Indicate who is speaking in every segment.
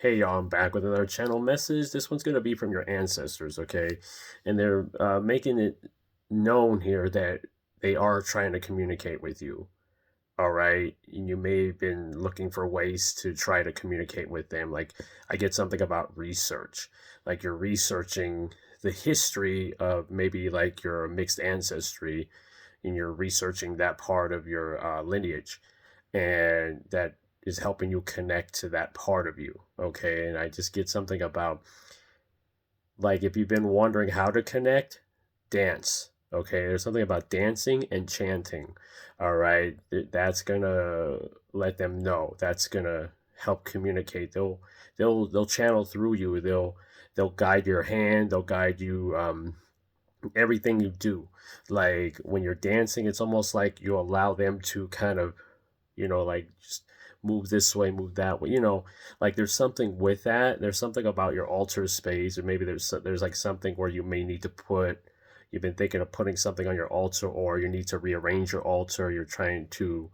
Speaker 1: Hey y'all, I'm back with another channel message. This one's going to be from your ancestors, okay? And they're making it known here that they are trying to communicate with you, all right? And you may have been looking for ways to try to communicate with them. Like, I get something about research. Like, you're researching the history of maybe like your mixed ancestry, and you're researching that part of your lineage, and that is helping you connect to that part of you. Okay. And I just get something about, like, if you've been wondering how to connect, dance. Okay. There's something about dancing and chanting. All right. That's going to let them know. That's going to help communicate. They'll channel through you. They'll guide your hand. They'll guide you, everything you do. Like when you're dancing, it's almost like you allow them to kind of, like, just move this way, move that way. Like there's something with that. There's something about your altar space, or maybe there's like something where you may need to put. You've been thinking of putting something on your altar, or you need to rearrange your altar. You're trying to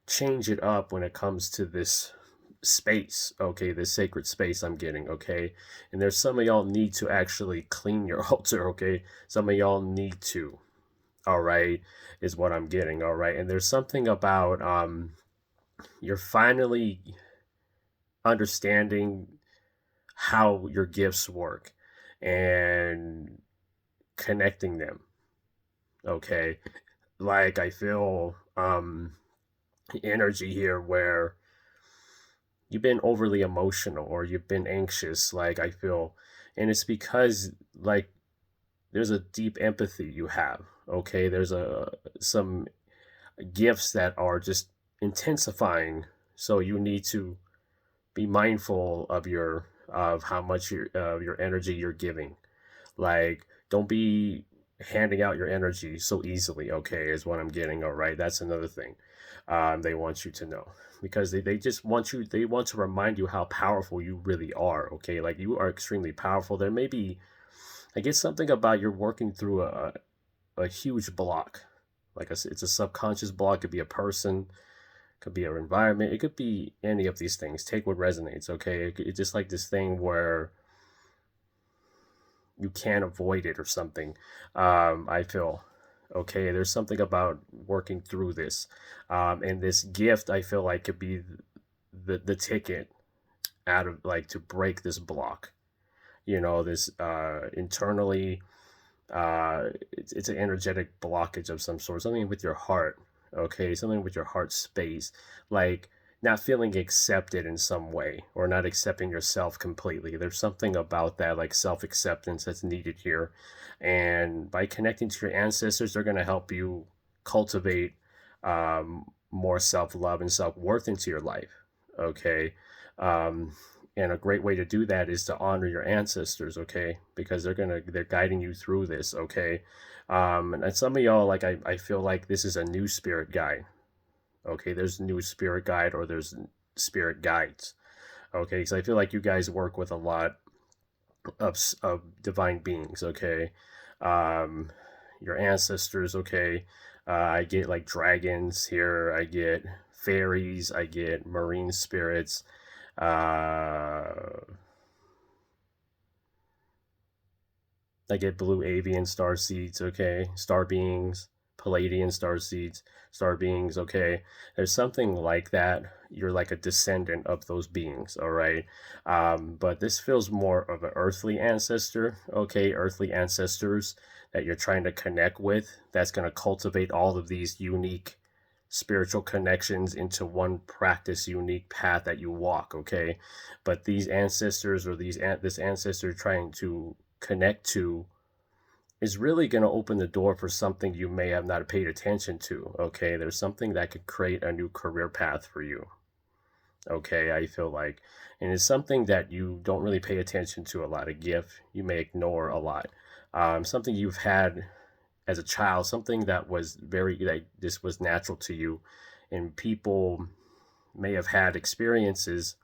Speaker 1: change it up when it comes to this space, okay, this sacred space I'm getting, okay. And there's some of y'all need to actually clean your altar, okay. Some of y'all need to, all right, is what I'm getting, all right. And there's something about you're finally understanding how your gifts work and connecting them, okay. Like I feel energy here where you've been overly emotional or you've been anxious, like I feel. And it's because, like, there's a deep empathy you have, okay. There's a some gifts that are just intensifying, so you need to be mindful of how much your energy you're giving. Like, don't be handing out your energy so easily, okay, is what I'm getting, all right? That's another thing they want you to know. Because they just want you, they want to remind you how powerful you really are, okay? Like, you are extremely powerful. There may be, I guess, something about you're working through a huge block. Like it's a subconscious block. It could be a person, could be an environment, it could be any of these things. Take what resonates, okay? It's just like this thing where you can't avoid it or something. I feel, okay, there's something about working through this, and this gift I feel like could be the ticket out of, like, to break this block. This internally, it's an energetic blockage of some sort, something with your heart, okay, something with your heart space, like not feeling accepted in some way, or not accepting yourself completely. There's something about that, like self-acceptance, that's needed here. And by connecting to your ancestors, they're going to help you cultivate more self-love and self-worth into your life, okay. um, and a great way to do that is to honor your ancestors, okay, because they're guiding you through this, okay. And some of y'all, like, I feel like this is a new spirit guide, okay. There's new spirit guide, or there's spirit guides, okay, because I feel like you guys work with a lot of divine beings, okay. um your ancestors, okay. I get like dragons here, I get fairies, I get marine spirits, uh I get blue avian star seeds, okay, star beings, Palladian star seeds, star beings, okay. There's something like that. You're like a descendant of those beings, all right. But this feels more of an earthly ancestor, okay, earthly ancestors that you're trying to connect with. That's going to cultivate all of these unique spiritual connections into one practice, unique path that you walk, okay. But these ancestors, or this ancestor trying to connect to, is really going to open the door for something you may have not paid attention to, okay. There's something that could create a new career path for you, okay, I feel like. And it's something that you don't really pay attention to a lot, a gift you may ignore a lot, something you've had as a child, something that was very, that this was natural to you. And people may have had experiences,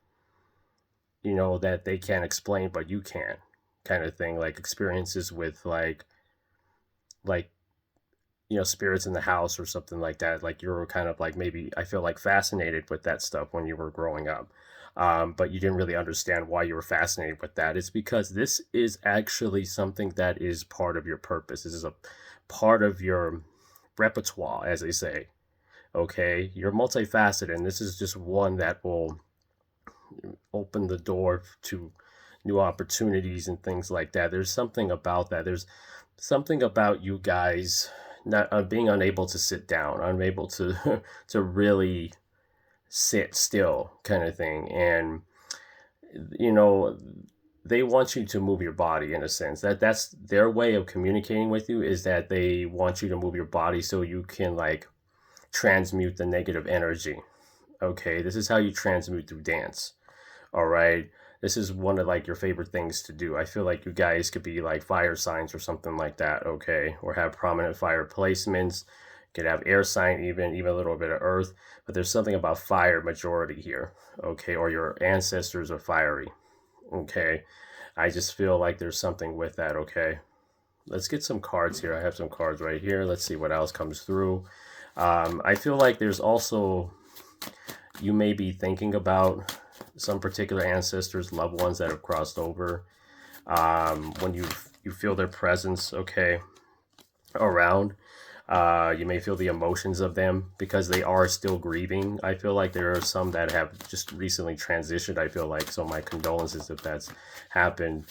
Speaker 1: that they can't explain but you can, kind of thing. Like experiences with like spirits in the house or something like that. Like you were kind of like, maybe I feel like fascinated with that stuff when you were growing up. But you didn't really understand why you were fascinated with that. It's because this is actually something that is part of your purpose. This is a part of your repertoire, as they say. Okay, you're multifaceted, and this is just one that will open the door to new opportunities and things like that. There's something about that. There's something about you guys not being unable to sit down, unable to to really sit still, kind of thing. And you know, they want you to move your body in a sense. That's their way of communicating with you, is that they want you to move your body so you can like transmute the negative energy. Okay, this is how you transmute through dance. All right. This is one of like your favorite things to do. I feel like you guys could be like fire signs or something like that, okay? Or have prominent fire placements. Could have air sign, even a little bit of earth. But there's something about fire majority here, okay? Or your ancestors are fiery, okay? I just feel like there's something with that, okay? Let's get some cards here. I have some cards right here. Let's see what else comes through. I feel like there's also, you may be thinking about some particular ancestors, loved ones that have crossed over. When you feel their presence, okay, around, you may feel the emotions of them because they are still grieving. I feel like there are some that have just recently transitioned. I feel like, so my condolences if that's happened.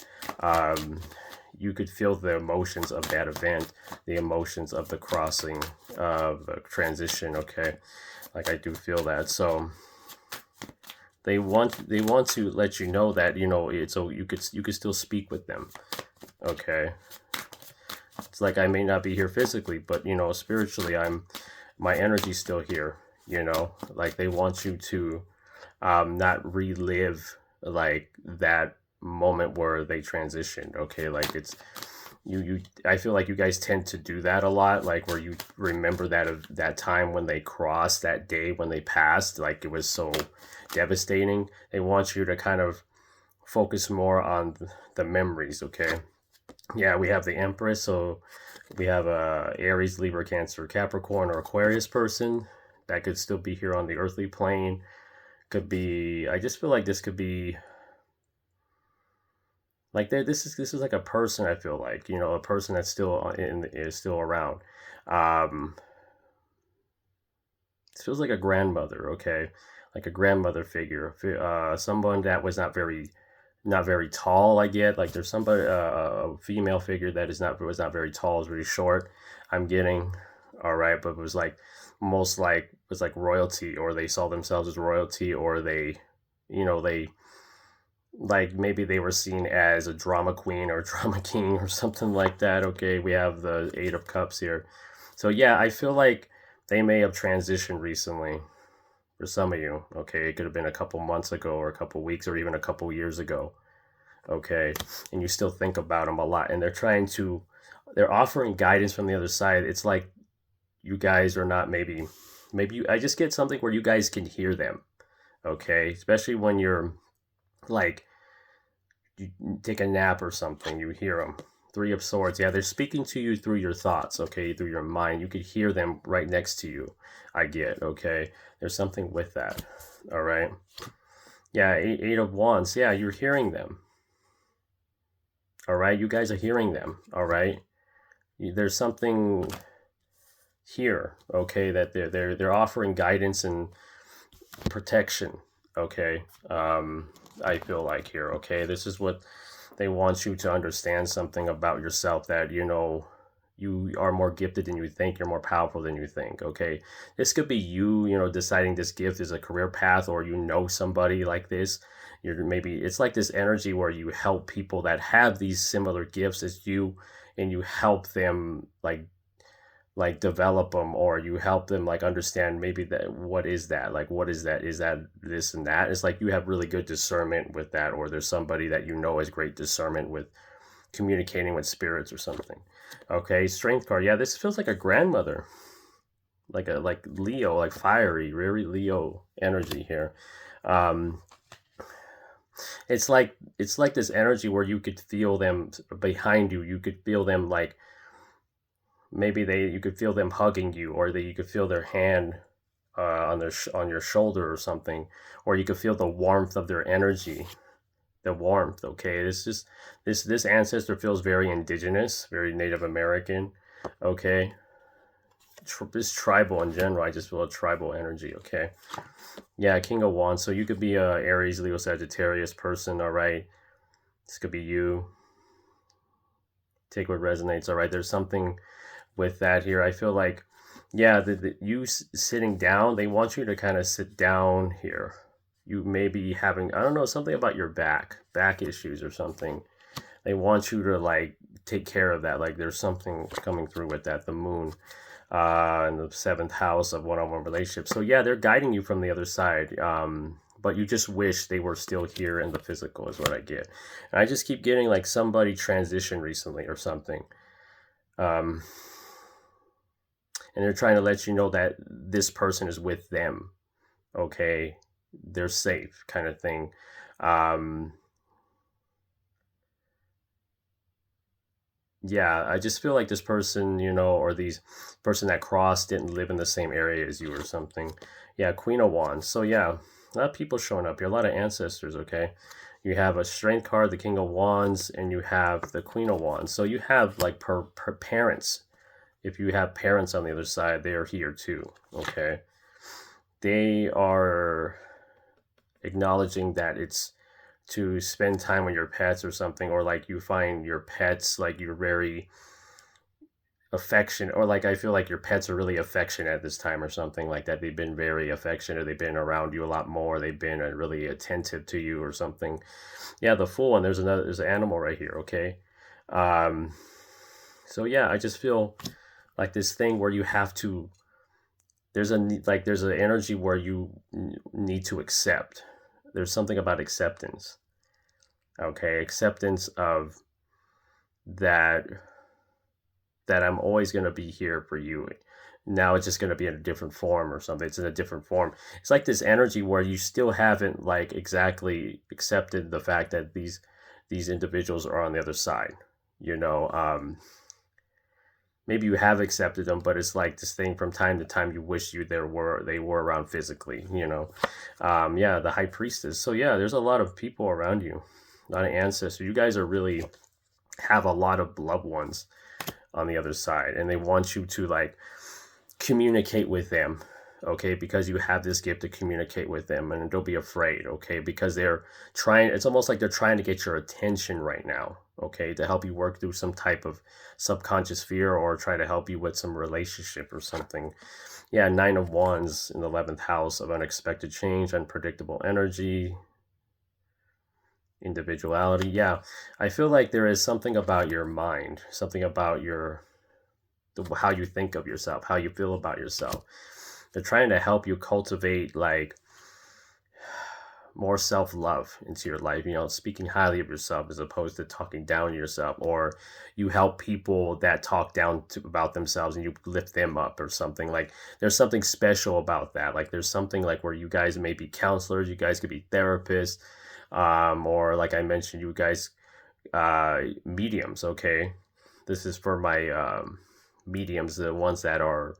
Speaker 1: You could feel the emotions of that event, the emotions of the crossing, of the transition. Okay, like I do feel that. So they want to let you know that so you could still speak with them. Okay, it's like I may not be here physically, but spiritually my energy's still here. Like they want you to not relive like that moment where they transitioned. Okay, like it's you I feel like you guys tend to do that a lot, like where you remember that time when they crossed, that day when they passed, like it was so devastating. They want you to kind of focus more on the memories. Okay, yeah, we have the Empress, so we have a Aries, Libra, Cancer, Capricorn, or Aquarius person that could still be here on the earthly plane. Could be, I just feel like this could be like this is like a person. I feel like a person that's still is still around. um it feels like a grandmother, okay, like a grandmother figure, someone that was not very tall. I get like there's somebody, a female figure that was not very tall, is very short, I'm getting. All right, but it was like most like was like royalty, or they saw themselves as royalty, or they like maybe they were seen as a drama queen or drama king or something like that. Okay, we have the Eight of Cups here. So yeah, I feel like they may have transitioned recently for some of you. Okay, it could have been a couple months ago, or a couple weeks, or even a couple years ago. Okay, and you still think about them a lot, and they're offering guidance from the other side. It's like you guys are not, I just get something where you guys can hear them. Okay, especially when you're like, you take a nap or something, you hear them. Three of Swords, yeah, they're speaking to you through your thoughts, okay, through your mind. You could hear them right next to you. I get, okay, there's something with that. All right, yeah, eight of Wands, yeah, you're hearing them. All right, you guys are hearing them. All right, there's something here, okay, that they're offering guidance and protection. Okay, I feel like here, okay, this is what they want you to understand, something about yourself, that you are more gifted than you think, you're more powerful than you think. Okay, this could be you deciding this gift is a career path, or somebody like this. Maybe it's like this energy where you help people that have these similar gifts as you, and you help them like develop them, or you help them like understand, maybe that what is that, like what is that this and that. It's like you have really good discernment with that, or there's somebody that has great discernment with communicating with spirits or something. Okay, Strength card, yeah, this feels like a grandmother, like Leo, like fiery, very Leo energy here. um it's like this energy where you could feel them behind you. You could feel them like maybe you could feel them hugging you, or that you could feel their hand on your shoulder or something, or you could feel the warmth of their energy, the warmth. Okay, it's just this ancestor feels very indigenous, very Native American. Okay, this tribal in general. I just feel a tribal energy. Okay, yeah, King of Wands. So you could be a Aries, Leo, Sagittarius person. All right, this could be you. Take what resonates. All right, there's something with that here. I feel like, yeah, you sitting down, they want you to kind of sit down here. You may be having, I don't know, something about your back issues or something. They want you to like take care of that. Like there's something coming through with that. The moon in the 7th house of one-on-one relationships. So yeah, they're guiding you from the other side. But you just wish they were still here in the physical is what I get. And I just keep getting like somebody transitioned recently or something. And they're trying to let you know that this person is with them. Okay, they're safe, kind of thing. Yeah, I just feel like this person, or these person that crossed didn't live in the same area as you or something. Yeah, Queen of Wands. So yeah, a lot of people showing up here, a lot of ancestors. Okay, you have a Strength card, the King of Wands, and you have the Queen of Wands. So you have like per parents. If you have parents on the other side, they are here too. Okay, they are acknowledging that it's to spend time with your pets or something, or like you find your pets like you're very affectionate, or like I feel like your pets are really affectionate at this time or something like that. They've been very affectionate, they've been around you a lot more, they've been really attentive to you or something. Yeah, the Fool, and there's an animal right here. Okay, so yeah, I just feel like this thing where you have to, there's an energy where you need to accept. There's something about acceptance. Okay, acceptance of that I'm always going to be here for you. Now it's just going to be in a different form or something. It's in a different form. It's like this energy where you still haven't like exactly accepted the fact that these individuals are on the other side. Maybe you have accepted them, but it's like this thing from time to time you wish they were around physically. Yeah, the High Priestess. So yeah, there's a lot of people around you, a lot of ancestors. You guys are really have a lot of loved ones on the other side, and they want you to like communicate with them. Okay, because you have this gift to communicate with them, and don't be afraid. Okay, because it's almost like they're trying to get your attention right now. Okay, to help you work through some type of subconscious fear, or try to help you with some relationship or something. Yeah, 9 of Wands in the 11th house of unexpected change, unpredictable energy, individuality. Yeah, I feel like there is something about your mind, something about how you think of yourself, how you feel about yourself. They're trying to help you cultivate like more self-love into your life, speaking highly of yourself as opposed to talking down to yourself, or you help people that talk down about themselves and you lift them up or something. Like there's something special about that. Like there's something like where you guys may be counselors, you guys could be therapists, or like I mentioned, you guys mediums. Okay, this is for my mediums, the ones that are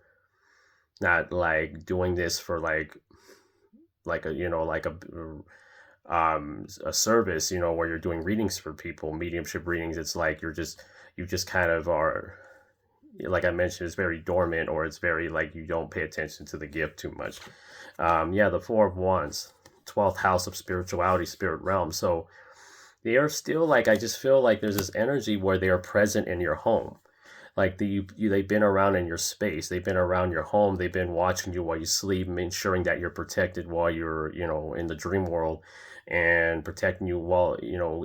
Speaker 1: not like doing this for like a service, where you're doing readings for people, mediumship readings. It's like you just kind of are, like I mentioned, it's very dormant, or it's very like you don't pay attention to the gift too much. Yeah, the 4 of Wands, 12th house of spirituality, spirit realm. So they are still like, I just feel like there's this energy where they are present in your home. Like they've been around in your space, they've been around your home, they've been watching you while you sleep, ensuring that you're protected while you're in the dream world, and protecting you while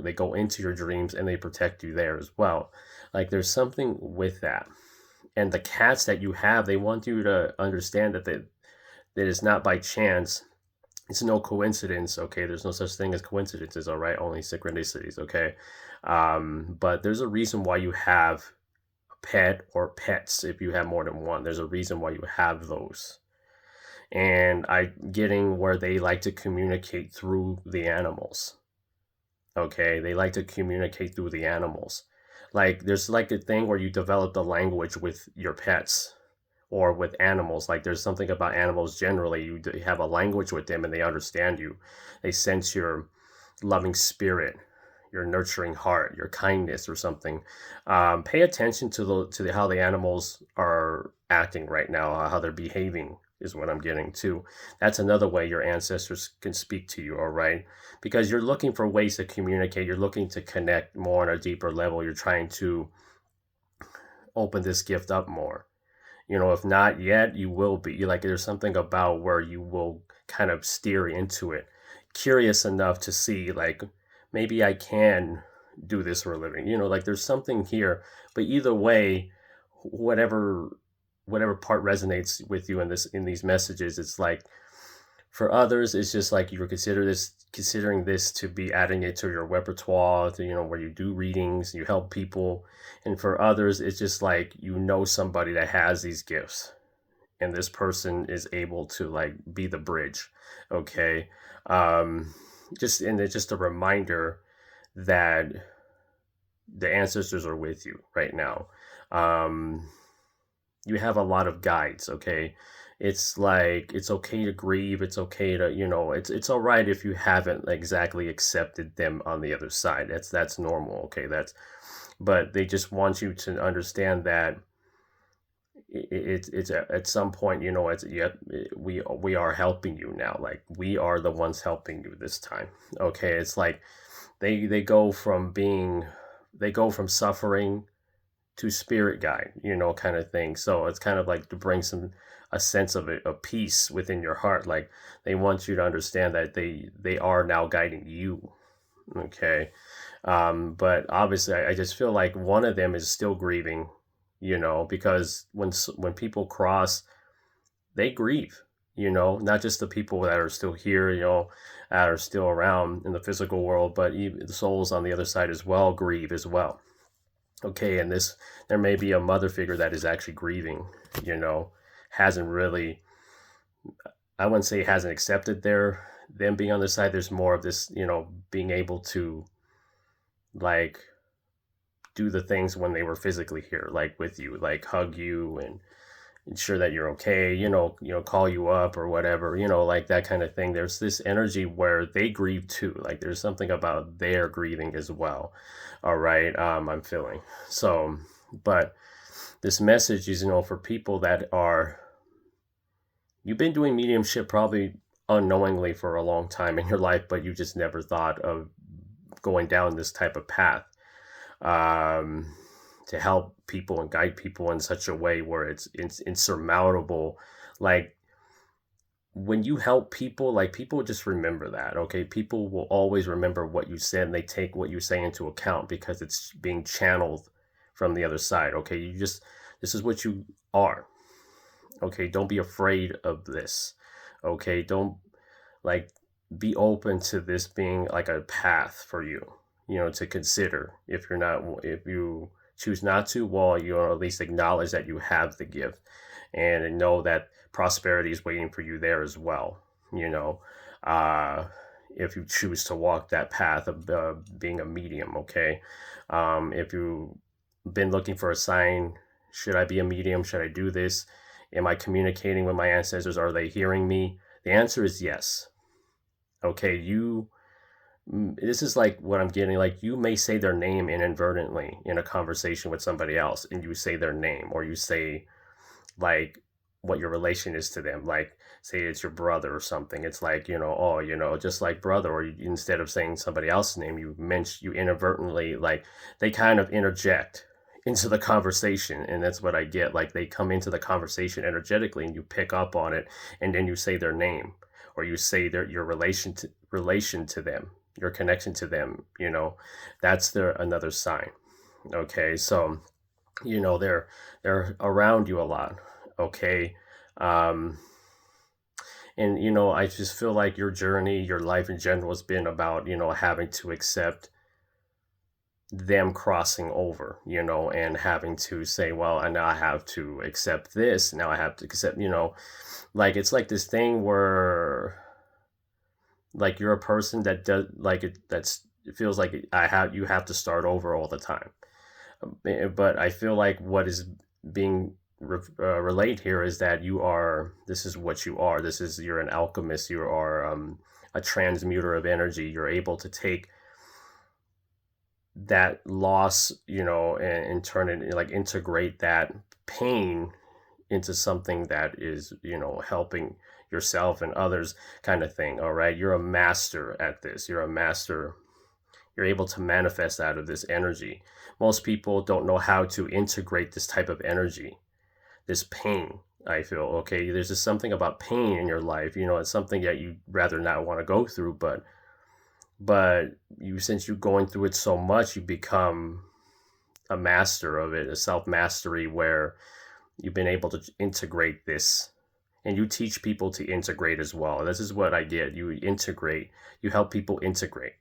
Speaker 1: they go into your dreams and they protect you there as well. Like there's something with that. And the cats that you have, they want you to understand that it's not by chance. It's no coincidence. Okay, there's no such thing as coincidences. All right, only synchronicities. Okay, but there's a reason why you have pet or pets. If you have more than one, there's a reason why you have those. And I getting where they like to communicate through the animals. Okay, they like to communicate through the animals. Like there's like a thing where you develop the language with your pets or with animals. Like there's something about animals generally. You have a language with them and they understand you. They sense your loving spirit, your nurturing heart, your kindness, or something. Pay attention to how the animals are acting right now, how they're behaving is what I'm getting to. That's another way your ancestors can speak to you, all right? Because you're looking for ways to communicate, you're looking to connect more on a deeper level, you're trying to open this gift up more. If not yet, you will be. Like there's something about where you will kind of steer into it, curious enough to see, like, maybe I can do this for a living. Like there's something here. But either way, whatever part resonates with you in these messages, it's like for others, it's just like you're considering this to be adding it to your repertoire, to, where you do readings, you help people. And for others, it's just like, somebody that has these gifts and this person is able to like be the bridge. Okay. And it's just a reminder that the ancestors are with you right now. You have a lot of guides. Okay. It's like, it's okay to grieve, it's okay to, it's all right if you haven't exactly accepted them on the other side. That's normal. Okay. But they just want you to understand that it's at some point, we are helping you now. Like we are the ones helping you this time. Okay. It's like they go from suffering to spirit guide, kind of thing. So it's kind of like to bring a sense of a peace within your heart. Like they want you to understand that they are now guiding you. Okay. But obviously I just feel like one of them is still grieving, because when people cross, they grieve, not just the people that are still here, that are still around in the physical world, but even the souls on the other side as well grieve as well. Okay. And there may be a mother figure that is actually grieving, hasn't really, I wouldn't say hasn't accepted them being on the side. There's more of this, being able to like do the things when they were physically here, like with you, like hug you and ensure that you're okay, call you up or whatever, like that kind of thing. There's this energy where they grieve too. Like there's something about their grieving as well. All right. I'm feeling so, but this message is, for people that you've been doing mediumship probably unknowingly for a long time in your life, but you just never thought of going down this type of path, to help people and guide people in such a way where it's insurmountable. Like when you help people, like people just remember that. Okay. People will always remember what you said and they take what you say into account because it's being channeled from the other side. Okay. This is what you are. Okay. Don't be afraid of this. Okay. Don't like be open to this being like a path for you, to consider. If you choose not to, well, at least acknowledge that you have the gift and know that prosperity is waiting for you there as well. If you choose to walk that path of being a medium. Okay. If you've been looking for a sign, should I be a medium? Should I do this? Am I communicating with my ancestors? Are they hearing me? The answer is yes. Okay. This is like what I'm getting. Like you may say their name inadvertently in a conversation with somebody else, and you say their name, or you say like what your relation is to them. Like say it's your brother or something. It's like, just like brother, or instead of saying somebody else's name, you inadvertently, like they kind of interject into the conversation. And that's what I get. Like they come into the conversation energetically and you pick up on it, and then you say their name, or you say your relation to them, your connection to them. That's another sign. Okay. So they're around you a lot. Okay. And I just feel like your journey, your life in general, has been about having to accept them crossing over, and having to say, well, and now I have to accept this, now I have to accept, like it's like this thing where like you're a person that does like it feels like you have to start over all the time. But I feel like what is being relayed here is that this is what you are. You're an alchemist. You are a transmuter of energy. You're able to take that loss, and turn it, like, integrate that pain into something that is, helping yourself and others, kind of thing. All right. You're a master at this. You're a master. You're able to manifest out of this energy. Most people don't know how to integrate this type of energy, this pain. I feel, okay, there's just something about pain in your life. It's something that you'd rather not want to go through, but since you're going through it so much, you become a master of it, a self-mastery, where you've been able to integrate this, and you teach people to integrate as well. This is what I get. You integrate, you help people integrate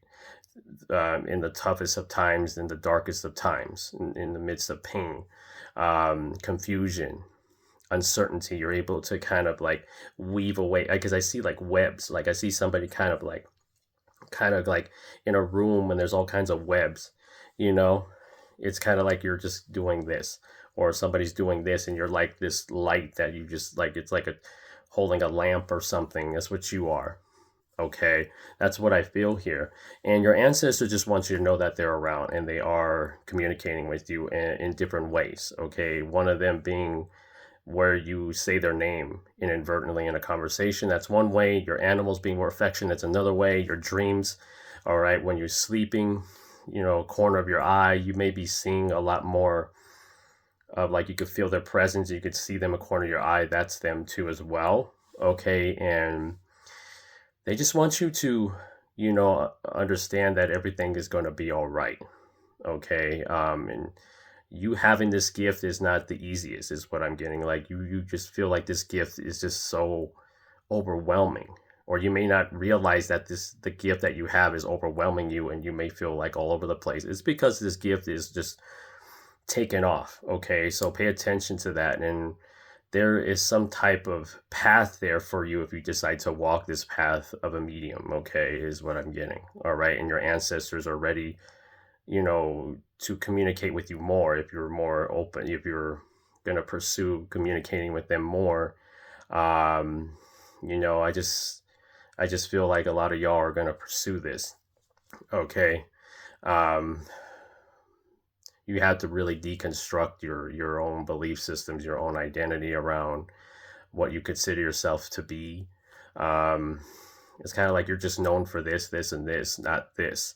Speaker 1: in the toughest of times, in the darkest of times, in the midst of pain, confusion, uncertainty. You're able to kind of like weave away, because I see like webs, like I see somebody kind of like in a room and there's all kinds of webs, you know it's kind of like you're just doing this, or somebody's doing this, and you're like this light that you just like, it's like holding a lamp or something. That's what you are. Okay, that's what I feel here. And your ancestors just want you to know that they're around and they are communicating with you in different ways. Okay, one of them being where you say their name inadvertently in a conversation. That's one way. Your animals being more affectionate. That's another way. Your dreams, all right, when you're sleeping, corner of your eye, you may be seeing a lot more of, like, you could feel their presence. You could see them a corner of your eye. That's them too as well. Okay, and they just want you to, understand that everything is going to be all right. Okay, and you having this gift is not the easiest, is what I'm getting. Like, you just feel like this gift is just so overwhelming, or you may not realize that the gift that you have is overwhelming you, and you may feel like all over the place. It's because this gift is just taken off. Okay, so pay attention to that, and there is some type of path there for you if you decide to walk this path of a medium. Okay, is what I'm getting. All right, and your ancestors are ready, to communicate with you more if you're more open, if you're going to pursue communicating with them more. um I just feel like a lot of y'all are going to pursue this. Okay, um you have to really deconstruct your own belief systems, your own identity around what you consider yourself to be. um it's kind of like you're just known for this and this, not this.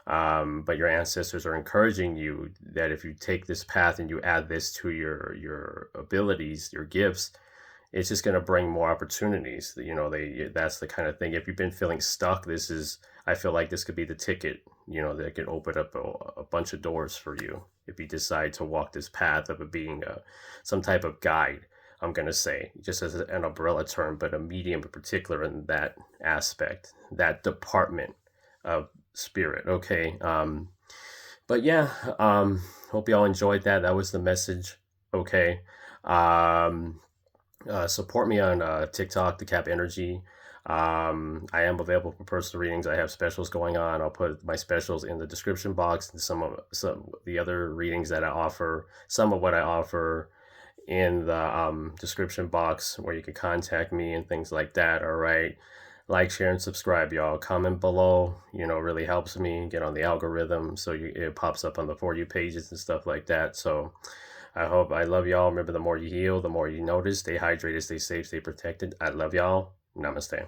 Speaker 1: But your ancestors are encouraging you that if you take this path and you add this to your abilities, your gifts, it's just going to bring more opportunities. That's the kind of thing. If you've been feeling stuck, I feel like this could be the ticket, that could open up a bunch of doors for you if you decide to walk this path of being some type of guide. I'm going to say, just as an umbrella term, but a medium in particular in that aspect, that department of spirit. Okay. But yeah, hope y'all enjoyed that. That was the message. Okay. Support me on TikTok, thecapenergy. I am available for personal readings. I have specials going on. I'll put my specials in the description box, and some of the other readings that I offer, some of what I offer in the description box, where you can contact me and things like that. All right. Like, share, and subscribe, y'all. Comment below, really helps me get on the algorithm, so it pops up on the For You pages and stuff like that. So I love y'all. Remember, the more you heal, the more you notice. Stay hydrated, stay safe, stay protected. I love y'all. Namaste.